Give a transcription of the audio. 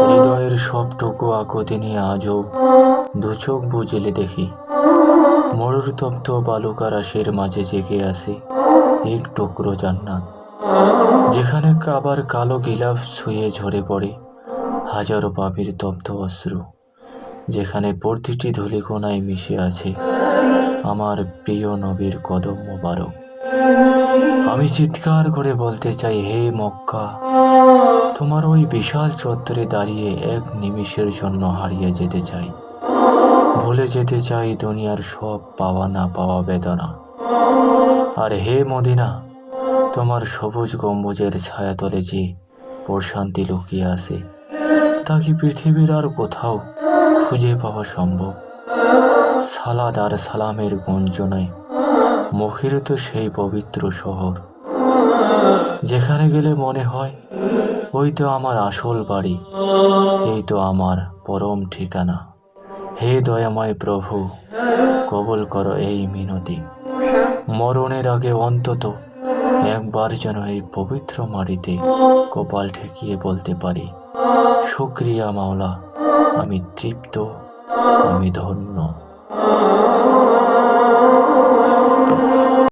হৃদয়ের সবটুকু আকুতি নিয়ে আজও দুচোখ বুজলে দেখি মরুর তপ্ত বালুকা রাশির মাঝে জেগে আছে এক টুকরো জান্নাত, যেখানে কাবার কালো গিলাফ ছুঁয়ে ঝরে পড়ে হাজারো পাপীর তপ্ত অশ্রু, যেখানে প্রতিটি ধূলিকণায় মিশে আছে আমার প্রিয় নবীর কদম মোবারক। আমি চিৎকার করে বলতে চাই, হে মক্কা, তোমার ওই বিশাল চত্বরে দাঁড়িয়ে এক নিমিষের জন্য হারিয়ে যেতে চাই, ভুলে যেতে চাই দুনিয়ার সব পাওয়া না পাওয়া বেদনা। আর হে মদিনা, তোমার সবুজ গম্বুজের ছায়াতলে যে প্রশান্তি লুকিয়ে আছে, তা কি পৃথিবীর আর কোথাও খুঁজে পাওয়া সম্ভব? সালাদ আর সালামের গুঞ্জনায় মুখরিত সেই পবিত্র শহর, যেখানে গেলে মনে হয় ওই তো আমার আসল বাড়ি, এই তো আমার পরম ঠিকানা। হে দয়াময় প্রভু, কবুল করো এই মিনতি। মরণের আগে অন্তত একবার যেন এই পবিত্র মাটিতে কপাল ঠেকিয়ে বলতে পারি, শুকরিয়া মাওলা, আমি তৃপ্ত, আমি ধন্য।